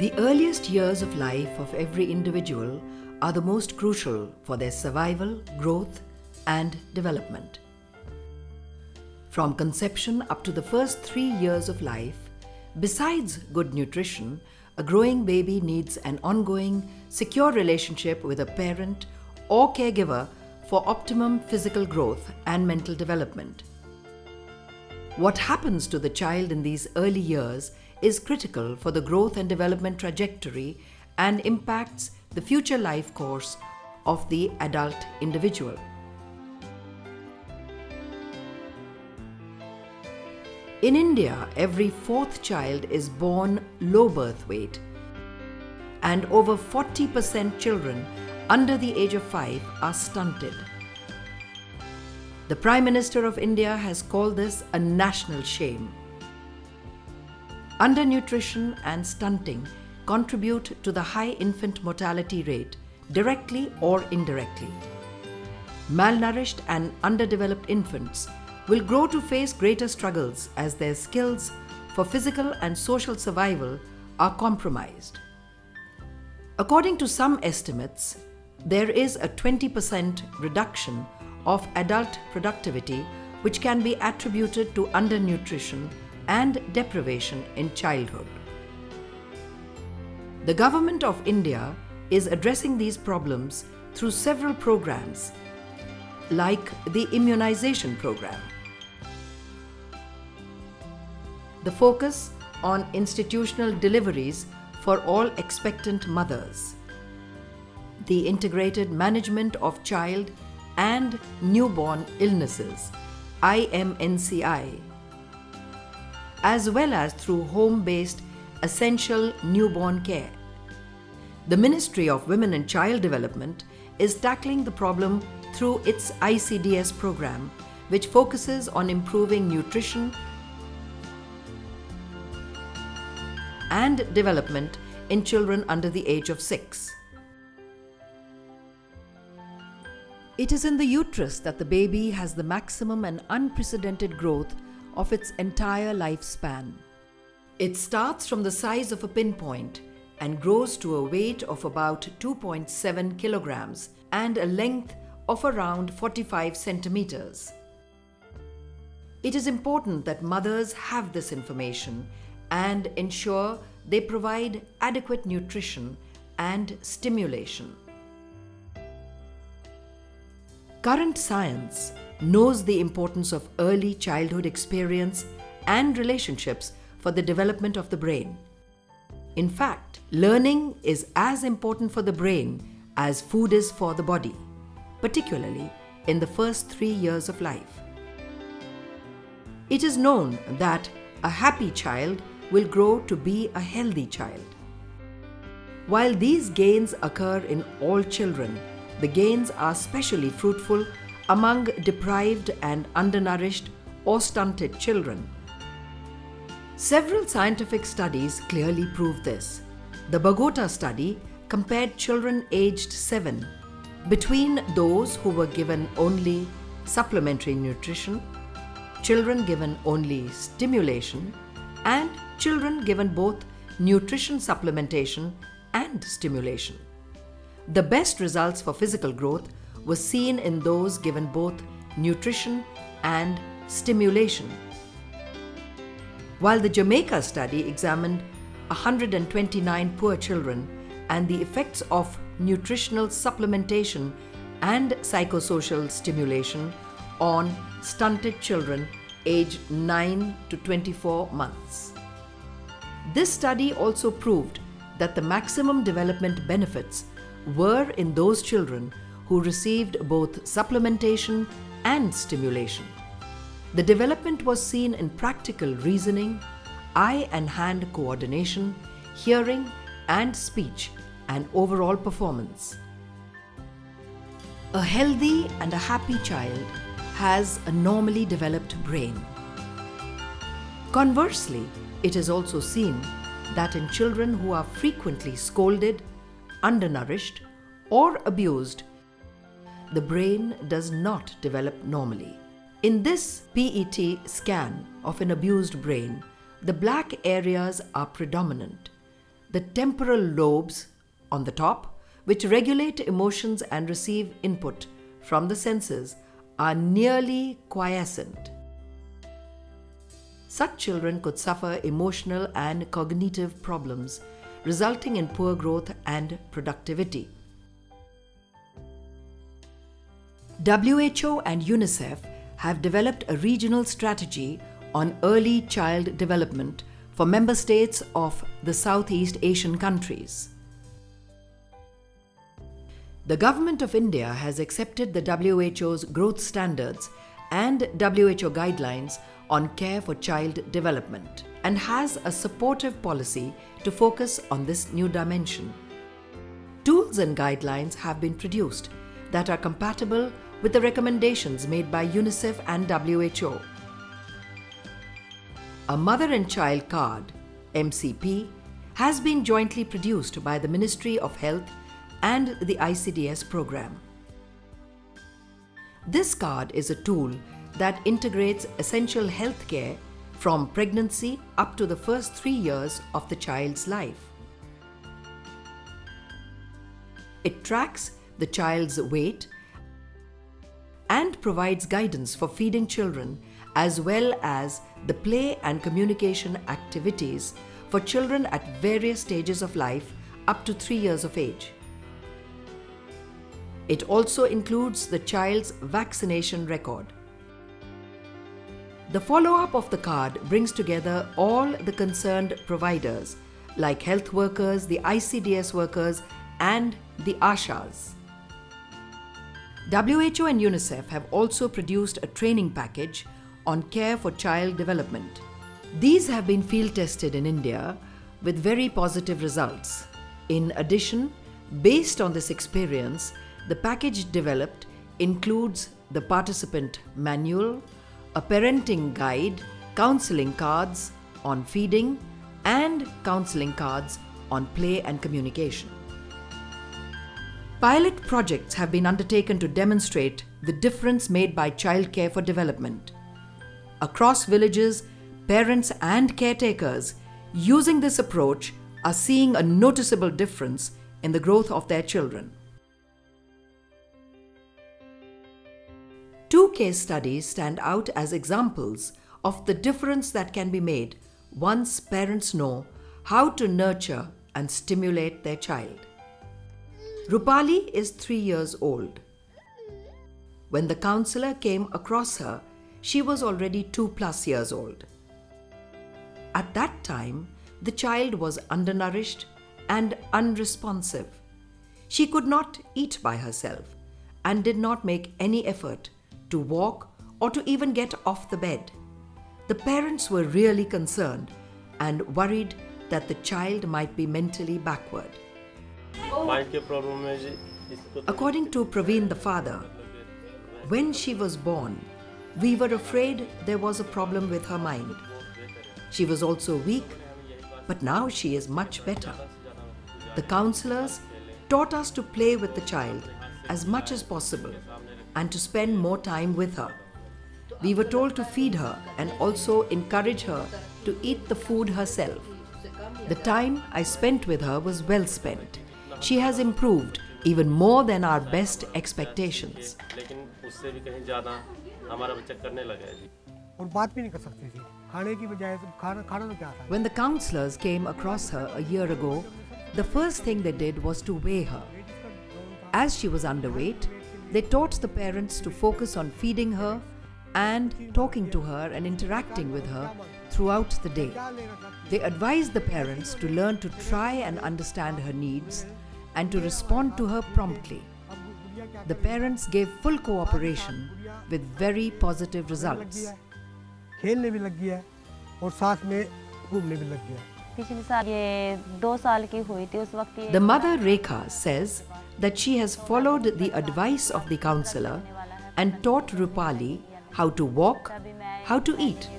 The earliest years of life of every individual are the most crucial for their survival, growth, and development. From conception up to the first 3 years of life, besides good nutrition, a growing baby needs an ongoing, secure relationship with a parent or caregiver for optimum physical growth and mental development. What happens to the child in these early years is critical for the growth and development trajectory and impacts the future life course of the adult individual. In India, every fourth child is born low birth weight, and over 40% children under the age of 5 are stunted. The Prime Minister of India has called this a national shame. Undernutrition and stunting contribute to the high infant mortality rate, directly or indirectly. Malnourished and underdeveloped infants will grow to face greater struggles as their skills for physical and social survival are compromised. According to some estimates, there is a 20% reduction of adult productivity which can be attributed to undernutrition and deprivation in childhood. The Government of India is addressing these problems through several programs, like the immunization program. The focus on institutional deliveries for all expectant mothers. The integrated management of child and newborn illnesses, IMNCI, as well as through home-based essential newborn care. The Ministry of Women and Child Development is tackling the problem through its ICDS program, which focuses on improving nutrition and development in children under the age of 6. It is in the uterus that the baby has the maximum and unprecedented growth of its entire lifespan. It starts from the size of a pinpoint and grows to a weight of about 2.7 kilograms and a length of around 45 centimeters. It is important that mothers have this information and ensure they provide adequate nutrition and stimulation. Current science knows the importance of early childhood experience and relationships for the development of the brain. In fact, learning is as important for the brain as food is for the body, particularly in the first 3 years of life. It is known that a happy child will grow to be a healthy child. While these gains occur in all children, the gains are especially fruitful among deprived and undernourished or stunted children. Several scientific studies clearly prove this. The Bogota study compared children aged 7 between those who were given only supplementary nutrition, children given only stimulation, and children given both nutrition supplementation and stimulation. The best results for physical growth were seen in those given both nutrition and stimulation. While the Jamaica study examined 129 poor children and the effects of nutritional supplementation and psychosocial stimulation on stunted children aged 9 to 24 months. This study also proved that the maximum development benefits were in those children who received both supplementation and stimulation. The development was seen in practical reasoning, eye and hand coordination, hearing and speech, and overall performance. A healthy and a happy child has a normally developed brain. Conversely, it is also seen that in children who are frequently scolded, undernourished, or abused, the brain does not develop normally. In this PET scan of an abused brain, the black areas are predominant. The temporal lobes on the top, which regulate emotions and receive input from the senses, are nearly quiescent. Such children could suffer emotional and cognitive problems, resulting in poor growth and productivity. WHO and UNICEF have developed a regional strategy on early child development for member states of the Southeast Asian countries. The Government of India has accepted the WHO's growth standards and WHO guidelines on care for child development and has a supportive policy to focus on this new dimension. Tools and guidelines have been produced that are compatible with the recommendations made by UNICEF and WHO. A Mother and Child Card, MCP, has been jointly produced by the Ministry of Health and the ICDS program. This card is a tool that integrates essential health care from pregnancy up to the first 3 years of the child's life. It tracks the child's weight and provides guidance for feeding children as well as the play and communication activities for children at various stages of life up to 3 years of age. It also includes the child's vaccination record. The follow-up of the card brings together all the concerned providers like health workers, the ICDS workers, and the ASHAs. WHO and UNICEF have also produced a training package on care for child development. These have been field tested in India with very positive results. In addition, based on this experience, the package developed includes the participant manual, a parenting guide, counseling cards on feeding, and counseling cards on play and communication. Pilot projects have been undertaken to demonstrate the difference made by childcare for development. Across villages, parents and caretakers using this approach are seeing a noticeable difference in the growth of their children. 2 case studies stand out as examples of the difference that can be made once parents know how to nurture and stimulate their child. Rupali is 3 years old. When the counselor came across her, she was already 2+ years old. At that time, the child was undernourished and unresponsive. She could not eat by herself and did not make any effort to walk or to even get off the bed. The parents were really concerned and worried that the child might be mentally backward. According to Praveen, the father, when she was born, we were afraid there was a problem with her mind. She was also weak, but now she is much better. The counselors taught us to play with the child as much as possible and to spend more time with her. We were told to feed her and also encourage her to eat the food herself. The time I spent with her was well spent. She has improved even more than our best expectations. When the counselors came across her a year ago, the first thing they did was to weigh her. As she was underweight, they taught the parents to focus on feeding her and talking to her and interacting with her throughout the day. They advised the parents to learn to try and understand her needs and to respond to her promptly. The parents gave full cooperation with very positive results. The mother Rekha says that she has followed the advice of the counselor and taught Rupali how to walk, how to eat,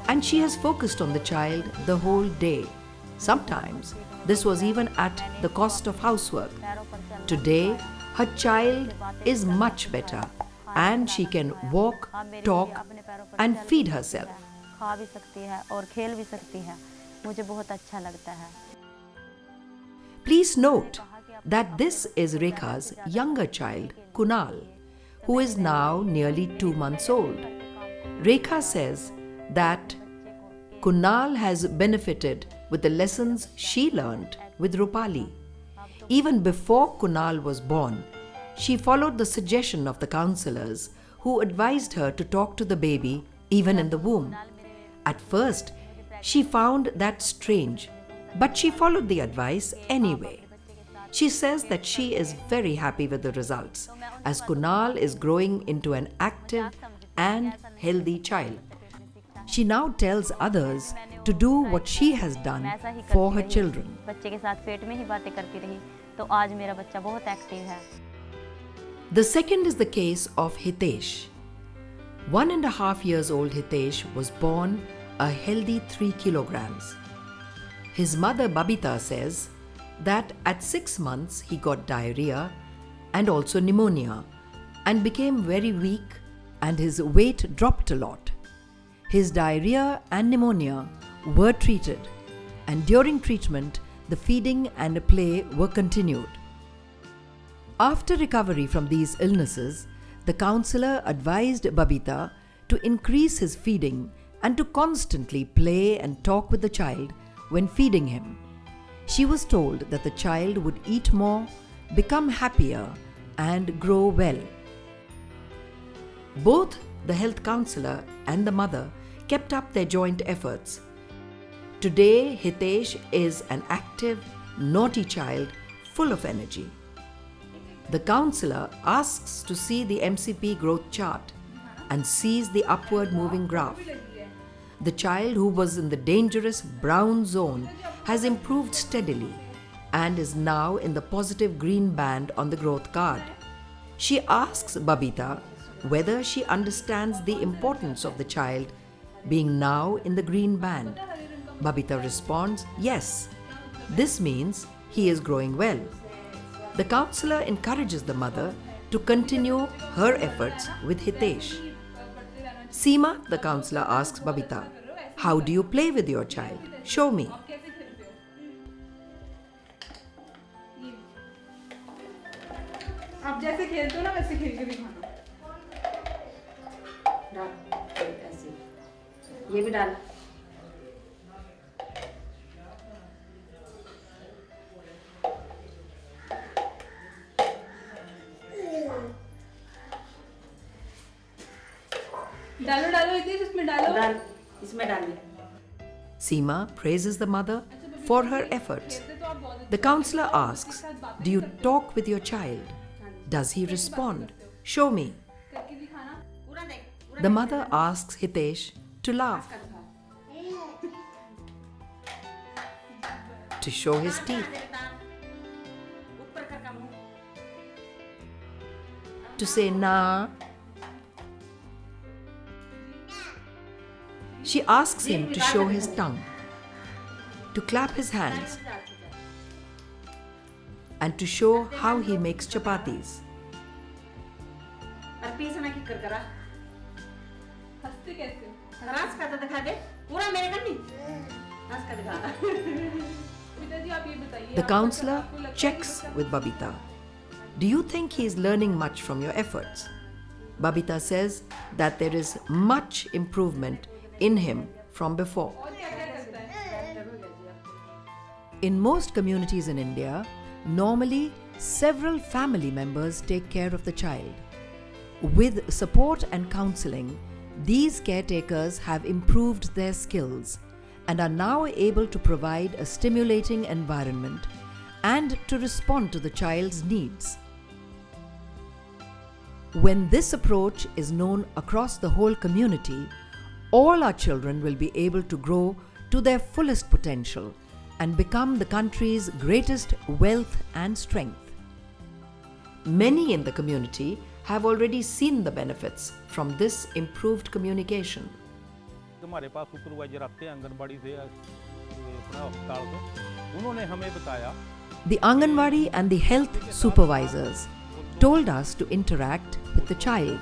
and she has focused on the child the whole day. Sometimes this was even at the cost of housework. Today, her child is much better and she can walk, talk, and feed herself. Please note that this is Rekha's younger child, Kunal, who is now nearly 2 months old. Rekha says that Kunal has benefited with the lessons she learned with Rupali. Even before Kunal was born, she followed the suggestion of the counselors who advised her to talk to the baby even in the womb. At first, she found that strange, but she followed the advice anyway. She says that she is very happy with the results, as Kunal is growing into an active and healthy child. She now tells others to do what she has done for her children. The second is the case of Hitesh. 1.5 years old Hitesh was born a healthy 3 kilograms. His mother Babita says that at 6 months he got diarrhea and also pneumonia and became very weak, and his weight dropped a lot. His diarrhea and pneumonia were treated, and during treatment the feeding and play were continued. After recovery from these illnesses, the counselor advised Babita to increase his feeding and to constantly play and talk with the child when feeding him. She was told that the child would eat more, become happier, and grow well. Both the health counselor and the mother kept up their joint efforts. Today, Hitesh is an active, naughty child full of energy. The counselor asks to see the MCP growth chart and sees the upward moving graph. The child who was in the dangerous brown zone has improved steadily and is now in the positive green band on the growth card. She asks Babita whether she understands the importance of the child being now in the green band. Babita responds, yes, this means he is growing well. The counselor encourages the mother to continue her efforts with Hitesh. Seema, the counselor, asks Babita, how do you play with your child? Show me. आप जैसे खेलते हो ना वैसे खेल के दिखाना। डाल ऐसे, ये भी डाल। डालो डालो इसमें डालो। डाल, इसमें डाल। Seema praises the mother for her efforts. The counselor asks, do you talk with your child? Does he respond? Show me. The mother asks Hitesh to laugh, to show his teeth, to say na. She asks him to show his tongue, to clap his hands, and to show how he makes chapatis. The counselor checks with Babita. Do you think he is learning much from your efforts? Babita says that there is much improvement in him from before. In most communities in India, normally several family members take care of the child. With support and counseling, these caretakers have improved their skills and are now able to provide a stimulating environment and to respond to the child's needs. When this approach is known across the whole community, all our children will be able to grow to their fullest potential and become the country's greatest wealth and strength. Many in the community have already seen the benefits from this improved communication. हमारे पास supervisor आते हैं आंगनबाड़ी से अपना अस्पताल से उन्होंने हमें बताया The Anganwadi and the health supervisors told us to interact with the child.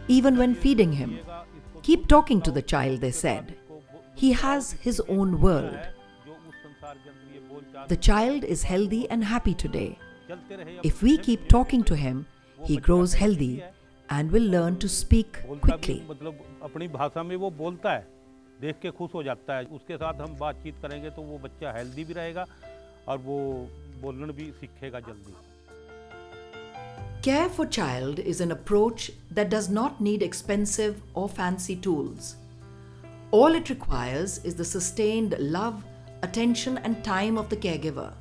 Even when feeding him, keep talking to the child, they said. He has his own world. संसार के अंदर ये बोलचाल The child is healthy and happy today. चलते रहे। If we keep talking to him, he grows healthy and will learn to speak बोलता भी quickly. मतलब अपनी भाषा में वो बोलता है, देख के खुश हो जाता है। उसके साथ हम बातचीत करेंगे तो वो बच्चा हेल्दी भी रहेगा और वो बोलना भी सीखेगा जल्दी। Care for child is an approach that does not need expensive or fancy tools. All it requires is the sustained love, attention and time of the caregiver.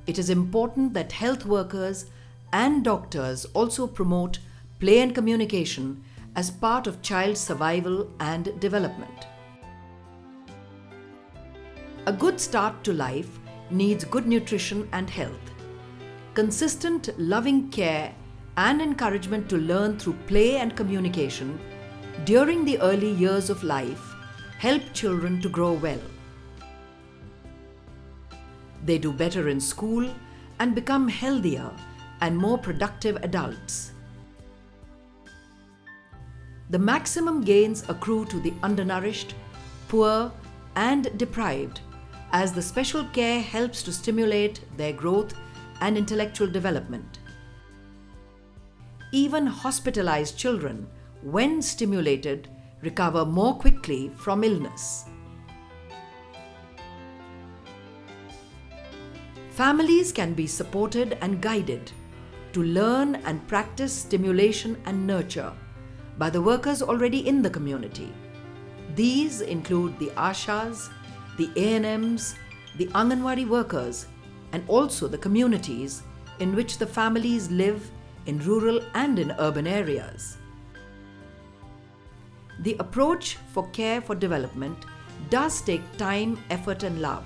It is important that health workers and doctors also promote play and communication as part of child's survival and development. A good start to life needs good nutrition and health. Consistent, loving care and encouragement to learn through play and communication during the early years of life help children to grow well. They do better in school and become healthier and more productive adults. The maximum gains accrue to the undernourished, poor, and deprived, as the special care helps to stimulate their growth and intellectual development. Even hospitalized children, when stimulated, recover more quickly from illness. Families can be supported and guided to learn and practice stimulation and nurture by the workers already in the community. These include the Ashas, the ANMs, the Anganwadi workers, and also the communities in which the families live in rural and in urban areas. The approach for care for development does take time, effort, and love,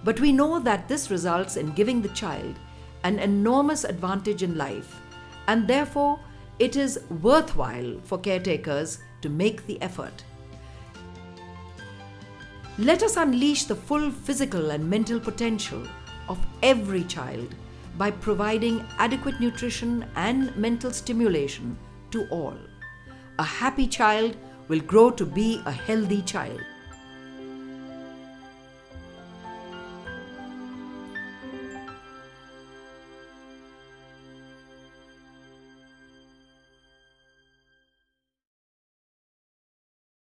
but we know that this results in giving the child an enormous advantage in life, and therefore it is worthwhile for caretakers to make the effort. Let us unleash the full physical and mental potential of every child by providing adequate nutrition and mental stimulation to all. A happy child will grow to be a healthy child.